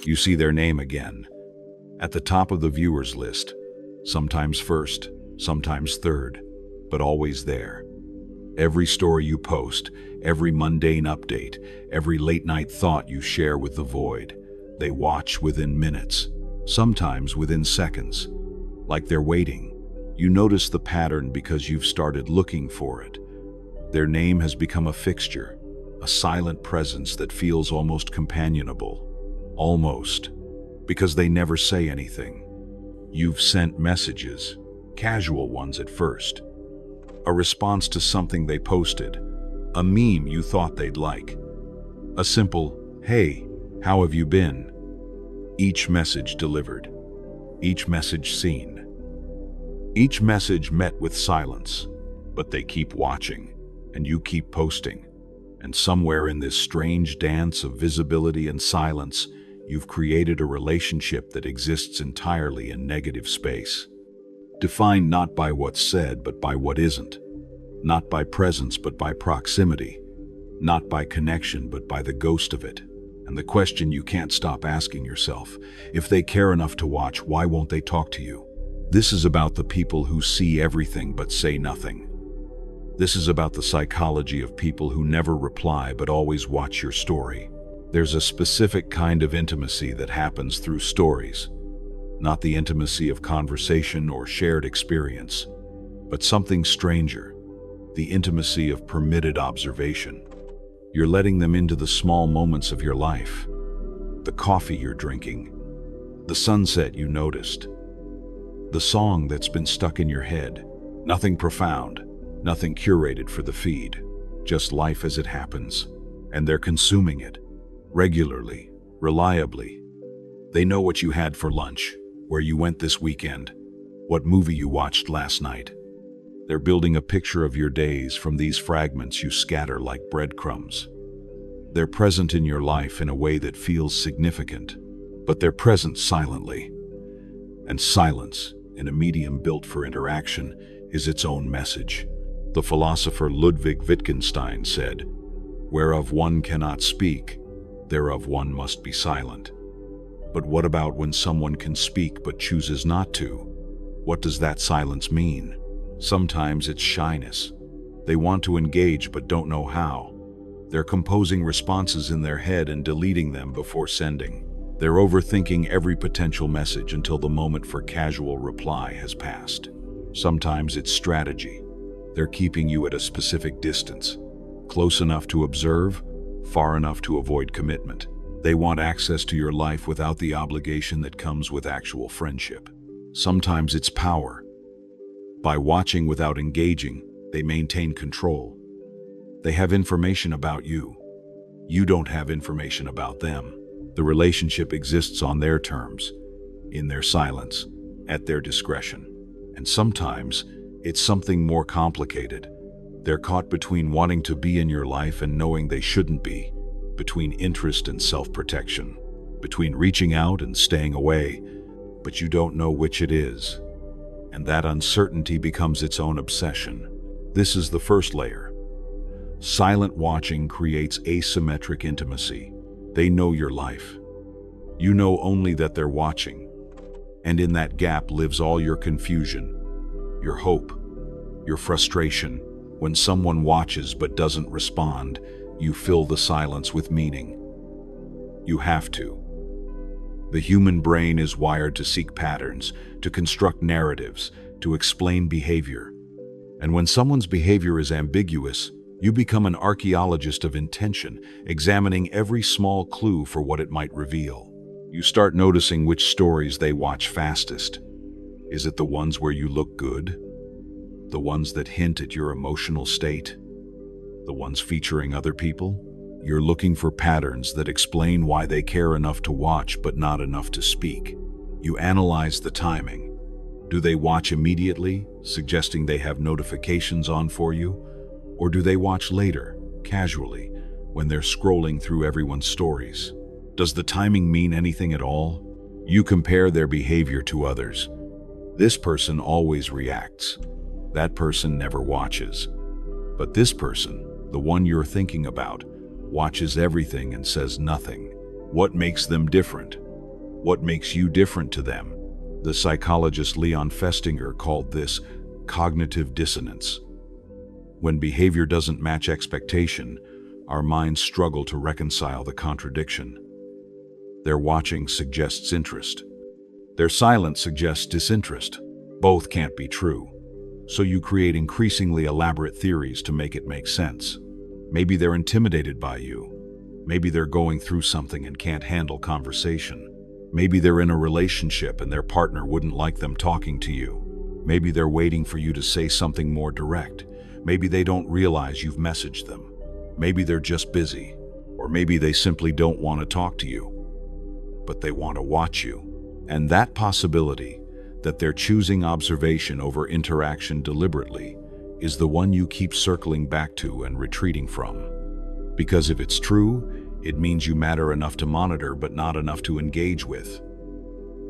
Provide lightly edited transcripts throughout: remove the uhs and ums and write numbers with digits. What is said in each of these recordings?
You see their name again, at the top of the viewers list, sometimes first, sometimes third, but always there. Every story you post, every mundane update, every late-night thought you share with the void, they watch within minutes, sometimes within seconds. Like they're waiting. You notice the pattern because you've started looking for it. Their name has become a fixture, a silent presence that feels almost companionable. Almost. Because they never say anything. You've sent messages, casual ones at first. A response to something they posted, a meme you thought they'd like. A simple, "Hey, how have you been?" Each message delivered. Each message seen. Each message met with silence, but they keep watching, and you keep posting. And somewhere in this strange dance of visibility and silence, you've created a relationship that exists entirely in negative space. Defined not by what's said, but by what isn't. Not by presence, but by proximity. Not by connection, but by the ghost of it. And the question you can't stop asking yourself, if they care enough to watch, why won't they talk to you? This is about the people who see everything but say nothing. This is about the psychology of people who never reply but always watch your story. There's a specific kind of intimacy that happens through stories, not the intimacy of conversation or shared experience, but something stranger, the intimacy of permitted observation. You're letting them into the small moments of your life, the coffee you're drinking, the sunset you noticed, the song that's been stuck in your head. Nothing profound, nothing curated for the feed, just life as it happens. And they're consuming it, regularly, reliably. They know what you had for lunch, where you went this weekend, what movie you watched last night. They're building a picture of your days from these fragments you scatter like breadcrumbs. They're present in your life in a way that feels significant, but they're present silently. And silence, in a medium built for interaction, is its own message. The philosopher Ludwig Wittgenstein said, "Whereof one cannot speak, thereof one must be silent." But what about when someone can speak but chooses not to? What does that silence mean? Sometimes it's shyness. They want to engage but don't know how. They're composing responses in their head and deleting them before sending. They're overthinking every potential message until the moment for casual reply has passed. Sometimes it's strategy. They're keeping you at a specific distance, close enough to observe, far enough to avoid commitment. They want access to your life without the obligation that comes with actual friendship. Sometimes it's power. By watching without engaging, they maintain control. They have information about you. You don't have information about them. The relationship exists on their terms, in their silence, at their discretion. And sometimes, it's something more complicated. They're caught between wanting to be in your life and knowing they shouldn't be, between interest and self-protection, between reaching out and staying away, but you don't know which it is. And that uncertainty becomes its own obsession. This is the first layer. Silent watching creates asymmetric intimacy. They know your life. You know only that they're watching. And in that gap lives all your confusion, your hope, your frustration. When someone watches but doesn't respond, you fill the silence with meaning. You have to. The human brain is wired to seek patterns, to construct narratives, to explain behavior. And when someone's behavior is ambiguous, you become an archaeologist of intention, examining every small clue for what it might reveal. You start noticing which stories they watch fastest. Is it the ones where you look good? The ones that hint at your emotional state? The ones featuring other people? You're looking for patterns that explain why they care enough to watch but not enough to speak. You analyze the timing. Do they watch immediately, suggesting they have notifications on for you? Or do they watch later, casually, when they're scrolling through everyone's stories? Does the timing mean anything at all? You compare their behavior to others. This person always reacts. That person never watches. But this person, the one you're thinking about, watches everything and says nothing. What makes them different? What makes you different to them? The psychologist Leon Festinger called this cognitive dissonance. When behavior doesn't match expectation, our minds struggle to reconcile the contradiction. Their watching suggests interest. Their silence suggests disinterest. Both can't be true. So you create increasingly elaborate theories to make it make sense. Maybe they're intimidated by you. Maybe they're going through something and can't handle conversation. Maybe they're in a relationship and their partner wouldn't like them talking to you. Maybe they're waiting for you to say something more direct. Maybe they don't realize you've messaged them. Maybe they're just busy. Or maybe they simply don't want to talk to you. But they want to watch you. And that possibility, that they're choosing observation over interaction deliberately, is the one you keep circling back to and retreating from. Because if it's true, it means you matter enough to monitor but not enough to engage with.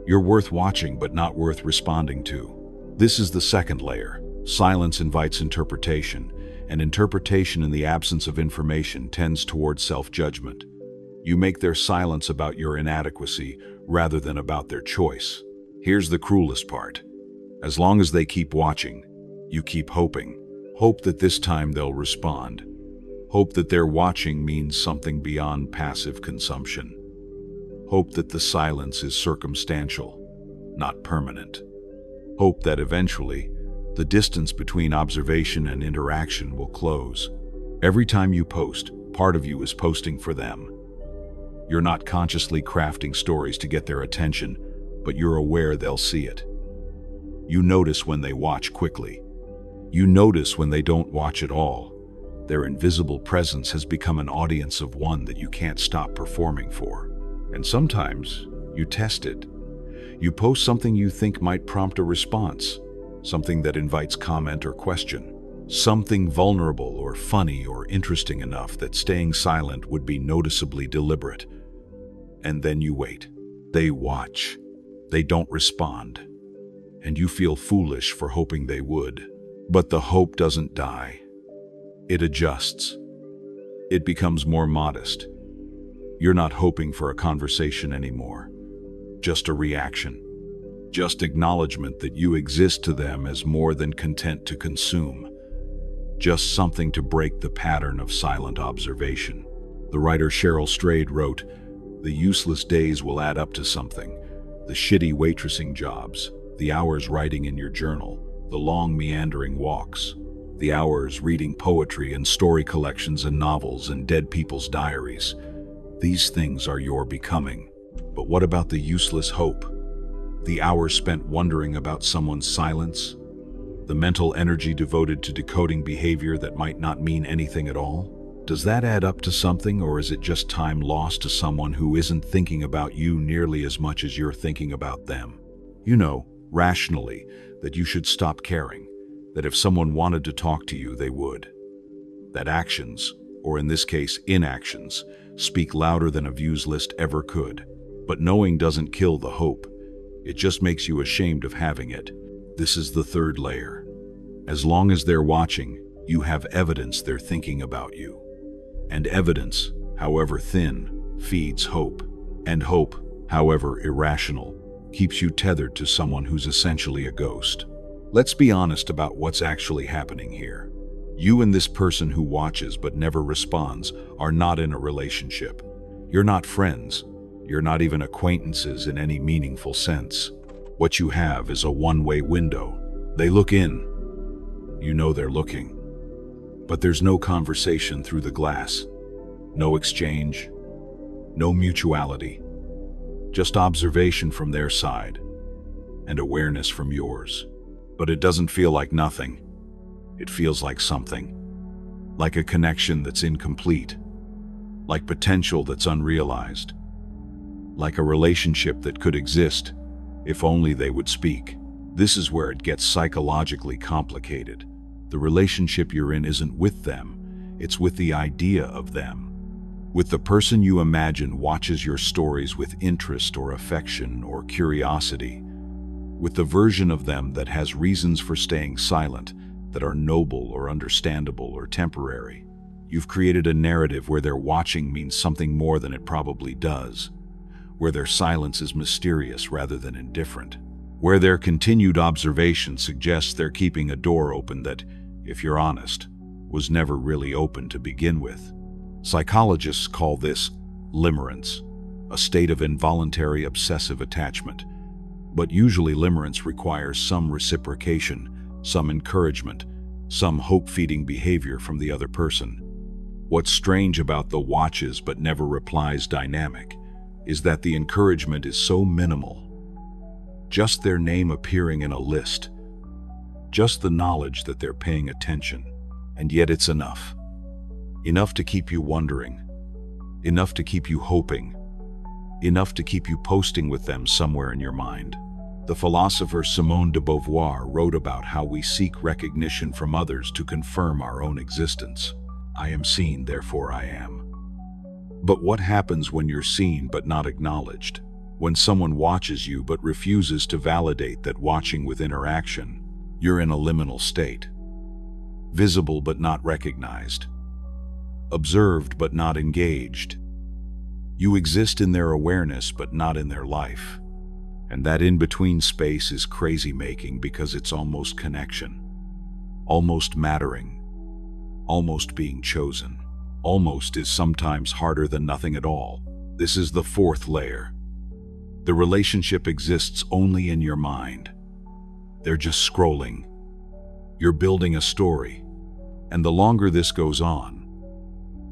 You're worth watching but not worth responding to. This is the second layer. Silence invites interpretation, and interpretation in the absence of information tends towards self-judgment. You make their silence about your inadequacy rather than about their choice. Here's the cruelest part. As long as they keep watching, you keep hoping. Hope that this time they'll respond. Hope that their watching means something beyond passive consumption. Hope that the silence is circumstantial, not permanent. Hope that eventually, the distance between observation and interaction will close. Every time you post, part of you is posting for them. You're not consciously crafting stories to get their attention, but you're aware they'll see it. You notice when they watch quickly. You notice when they don't watch at all. Their invisible presence has become an audience of one that you can't stop performing for. And sometimes, you test it. You post something you think might prompt a response, something that invites comment or question, something vulnerable or funny or interesting enough that staying silent would be noticeably deliberate. And then you wait. They watch. They don't respond. And you feel foolish for hoping they would. But the hope doesn't die. It adjusts. It becomes more modest. You're not hoping for a conversation anymore. Just a reaction. Just acknowledgement that you exist to them as more than content to consume. Just something to break the pattern of silent observation. The writer Cheryl Strayed wrote, "The useless days will add up to something. The shitty waitressing jobs, the hours writing in your journal, the long meandering walks, the hours reading poetry and story collections and novels and dead people's diaries. These things are your becoming. But what about the useless hope? The hours spent wondering about someone's silence? The mental energy devoted to decoding behavior that might not mean anything at all? Does that add up to something, or is it just time lost to someone who isn't thinking about you nearly as much as you're thinking about them? You know, rationally, that you should stop caring, that if someone wanted to talk to you, they would. That actions, or in this case, inactions, speak louder than a views list ever could. But knowing doesn't kill the hope. It just makes you ashamed of having it. This is the third layer. As long as they're watching, you have evidence they're thinking about you. And evidence, however thin, feeds hope. And hope, however irrational, keeps you tethered to someone who's essentially a ghost. Let's be honest about what's actually happening here. You and this person who watches but never responds are not in a relationship. You're not friends. You're not even acquaintances in any meaningful sense. What you have is a one-way window. They look in. You know they're looking. But there's no conversation through the glass. No exchange. No mutuality. Just observation from their side. And awareness from yours. But it doesn't feel like nothing. It feels like something. Like a connection that's incomplete. Like potential that's unrealized. Like a relationship that could exist, if only they would speak. This is where it gets psychologically complicated. The relationship you're in isn't with them, it's with the idea of them. With the person you imagine watches your stories with interest or affection or curiosity. With the version of them that has reasons for staying silent, that are noble or understandable or temporary. You've created a narrative where their watching means something more than it probably does. where their silence is mysterious rather than indifferent, where their continued observation suggests they're keeping a door open that, if you're honest, was never really open to begin with. Psychologists call this limerence, a state of involuntary obsessive attachment. But usually limerence requires some reciprocation, some encouragement, some hope-feeding behavior from the other person. What's strange about the watches but never replies dynamic is that the encouragement is so minimal. Just their name appearing in a list, just the knowledge that they're paying attention, and yet it's enough. Enough to keep you wondering, enough to keep you hoping, enough to keep you posting with them somewhere in your mind. The philosopher Simone de Beauvoir wrote about how we seek recognition from others to confirm our own existence. I am seen, therefore I am. But what happens when you're seen but not acknowledged? When someone watches you but refuses to validate that watching with interaction? You're in a liminal state. Visible but not recognized. Observed but not engaged. You exist in their awareness but not in their life. And that in-between space is crazy-making because it's almost connection, almost mattering, almost being chosen. Almost is sometimes harder than nothing at all. This is the fourth layer. The relationship exists only in your mind. They're just scrolling. You're building a story. And the longer this goes on,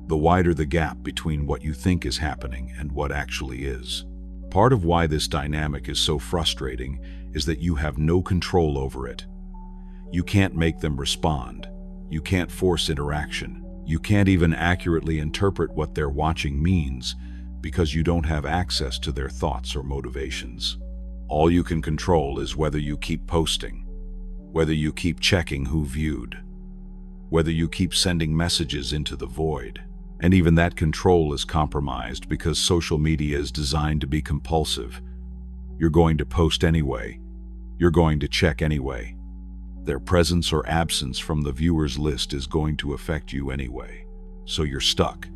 the wider the gap between what you think is happening and what actually is. Part of why this dynamic is so frustrating is that you have no control over it. You can't make them respond. You can't force interaction. You can't even accurately interpret what their watching means because you don't have access to their thoughts or motivations. All you can control is whether you keep posting, whether you keep checking who viewed, whether you keep sending messages into the void. And even that control is compromised because social media is designed to be compulsive. You're going to post anyway. You're going to check anyway. Their presence or absence from the viewers list is going to affect you anyway. So you're stuck,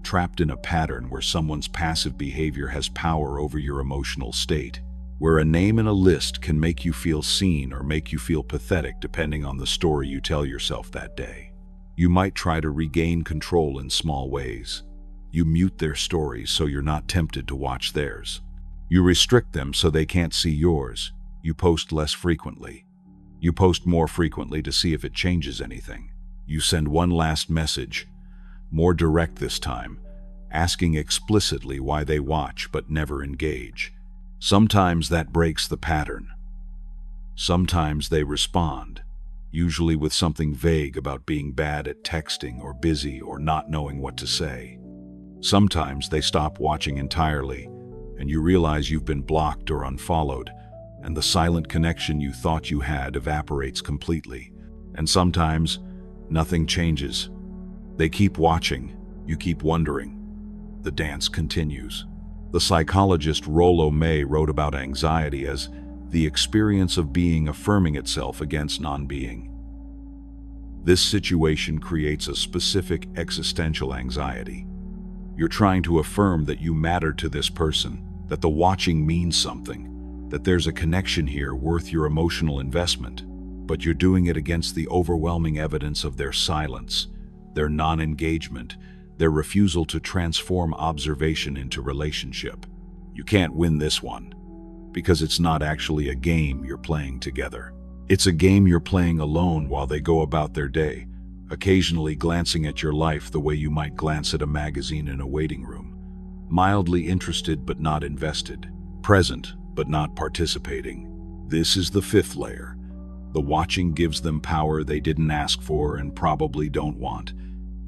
trapped in a pattern where someone's passive behavior has power over your emotional state, where a name in a list can make you feel seen or make you feel pathetic depending on the story you tell yourself that day. You might try to regain control in small ways. You mute their stories so you're not tempted to watch theirs. You restrict them so they can't see yours. You post less frequently. You post more frequently to see if it changes anything. You send one last message, more direct this time, asking explicitly why they watch but never engage. Sometimes that breaks the pattern. Sometimes they respond, usually with something vague about being bad at texting or busy or not knowing what to say. Sometimes they stop watching entirely, and you realize you've been blocked or unfollowed, and the silent connection you thought you had evaporates completely. And sometimes, nothing changes. They keep watching, you keep wondering. The dance continues. The psychologist Rollo May wrote about anxiety as the experience of being affirming itself against non-being. This situation creates a specific existential anxiety. You're trying to affirm that you matter to this person, that the watching means something, that there's a connection here worth your emotional investment, but you're doing it against the overwhelming evidence of their silence, their non-engagement, their refusal to transform observation into relationship. You can't win this one, because it's not actually a game you're playing together. It's a game you're playing alone while they go about their day, occasionally glancing at your life the way you might glance at a magazine in a waiting room, mildly interested but not invested, present but not participating. This is the fifth layer. The watching gives them power they didn't ask for and probably don't want,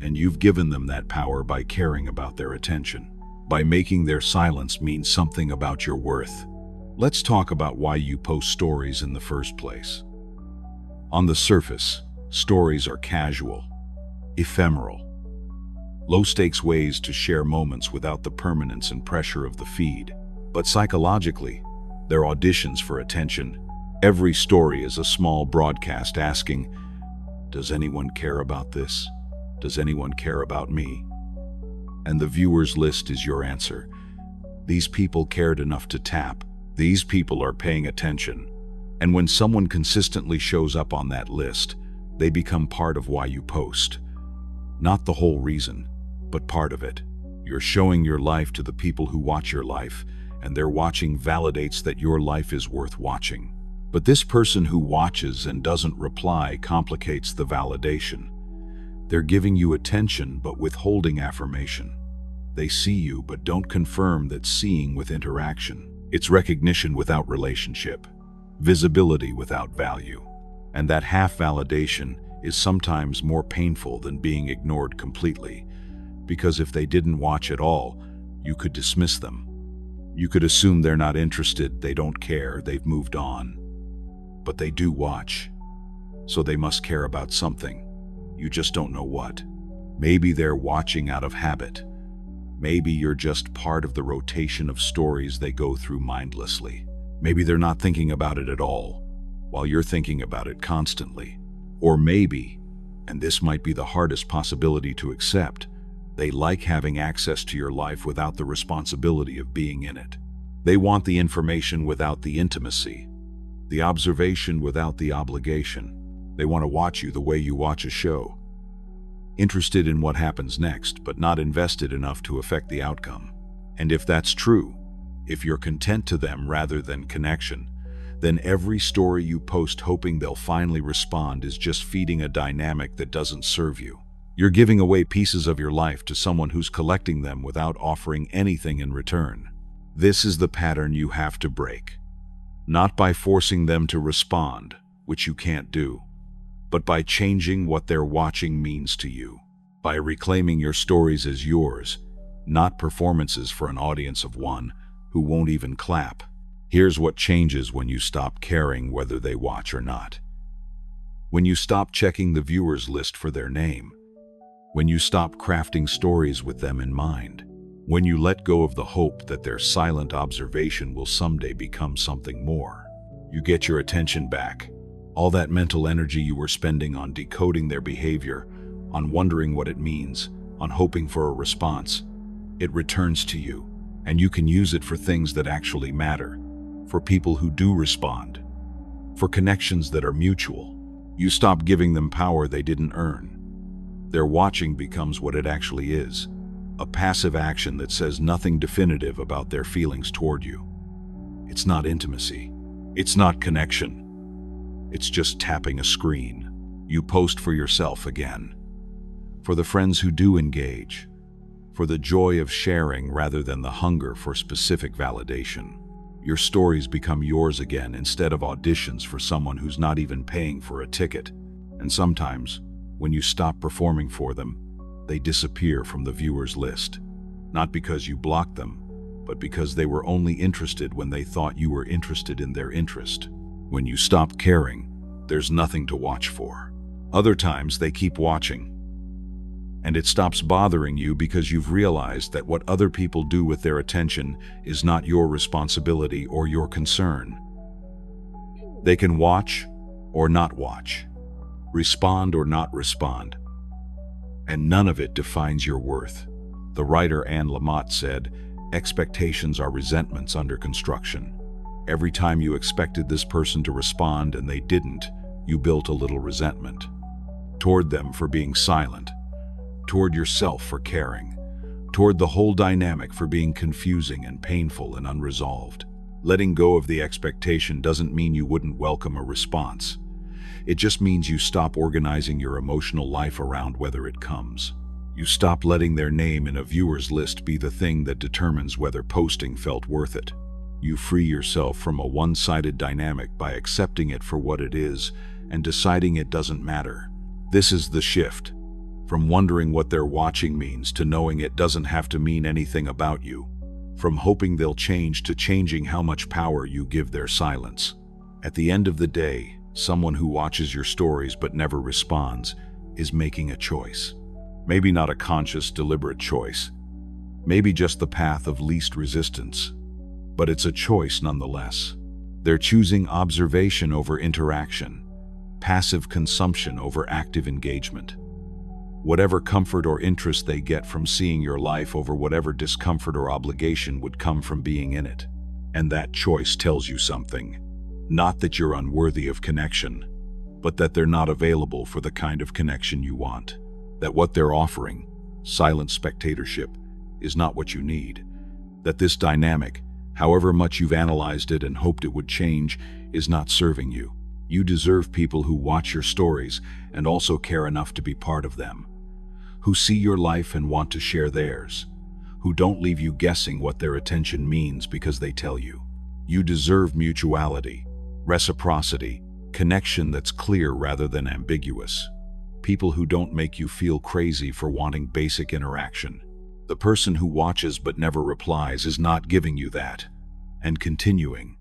and you've given them that power by caring about their attention, by making their silence mean something about your worth. Let's talk about why you post stories in the first place. On the surface, stories are casual, ephemeral, low-stakes ways to share moments without the permanence and pressure of the feed. But psychologically, they're auditions for attention. Every story is a small broadcast asking, does anyone care about this? Does anyone care about me? And the viewers list is your answer. These people cared enough to tap. These people are paying attention. And when someone consistently shows up on that list, they become part of why you post. Not the whole reason, but part of it. You're showing your life to the people who watch your life, and their watching validates that your life is worth watching. But this person who watches and doesn't reply complicates the validation. They're giving you attention but withholding affirmation. They see you but don't confirm that seeing with interaction. It's recognition without relationship, visibility without value. And that half validation is sometimes more painful than being ignored completely, because if they didn't watch at all, you could dismiss them. You could assume they're not interested, they don't care, they've moved on. But they do watch, so they must care about something. You just don't know what. Maybe they're watching out of habit. Maybe you're just part of the rotation of stories they go through mindlessly. Maybe they're not thinking about it at all, while you're thinking about it constantly. Or maybe, and this might be the hardest possibility to accept, they like having access to your life without the responsibility of being in it. They want the information without the intimacy, the observation without the obligation. They want to watch you the way you watch a show. Interested in what happens next, but not invested enough to affect the outcome. And if that's true, if you're content to them rather than connection, then every story you post hoping they'll finally respond is just feeding a dynamic that doesn't serve you. You're giving away pieces of your life to someone who's collecting them without offering anything in return. This is the pattern you have to break. Not by forcing them to respond, which you can't do, but by changing what their watching means to you, by reclaiming your stories as yours, not performances for an audience of one who won't even clap. Here's what changes when you stop caring whether they watch or not. When you stop checking the viewers list for their name, when you stop crafting stories with them in mind, when you let go of the hope that their silent observation will someday become something more, you get your attention back. All that mental energy you were spending on decoding their behavior, on wondering what it means, on hoping for a response, it returns to you, and you can use it for things that actually matter, for people who do respond, for connections that are mutual. You stop giving them power they didn't earn. Their watching becomes what it actually is, a passive action that says nothing definitive about their feelings toward you. It's not intimacy. It's not connection. It's just tapping a screen. You post for yourself again, for the friends who do engage, for the joy of sharing rather than the hunger for specific validation. Your stories become yours again instead of auditions for someone who's not even paying for a ticket. And sometimes, when you stop performing for them, they disappear from the viewers list. Not because you blocked them, but because they were only interested when they thought you were interested in their interest. When you stop caring, there's nothing to watch for. Other times they keep watching, and it stops bothering you because you've realized that what other people do with their attention is not your responsibility or your concern. They can watch or not watch, respond or not respond, and none of it defines your worth. The writer Anne Lamott said, "Expectations are resentments under construction." Every time you expected this person to respond and they didn't, you built a little resentment. Toward them for being silent, toward yourself for caring, toward the whole dynamic for being confusing and painful and unresolved. Letting go of the expectation doesn't mean you wouldn't welcome a response. It just means you stop organizing your emotional life around whether it comes. You stop letting their name in a viewer's list be the thing that determines whether posting felt worth it. You free yourself from a one-sided dynamic by accepting it for what it is and deciding it doesn't matter. This is the shift, from wondering what their watching means to knowing it doesn't have to mean anything about you, from hoping they'll change to changing how much power you give their silence. At the end of the day, someone who watches your stories but never responds is making a choice. Maybe not a conscious, deliberate choice. Maybe just the path of least resistance. But it's a choice nonetheless. They're choosing observation over interaction, passive consumption over active engagement. whatever comfort or interest they get from seeing your life over whatever discomfort or obligation would come from being in it. And that choice tells you something. Not that you're unworthy of connection, but that they're not available for the kind of connection you want. That what they're offering, silent spectatorship, is not what you need. That this dynamic, however much you've analyzed it and hoped it would change, is not serving you. You deserve people who watch your stories and also care enough to be part of them, who see your life and want to share theirs, who don't leave you guessing what their attention means because they tell you. You deserve mutuality, reciprocity, connection that's clear rather than ambiguous. People who don't make you feel crazy for wanting basic interaction. The person who watches but never replies is not giving you that. And continuing,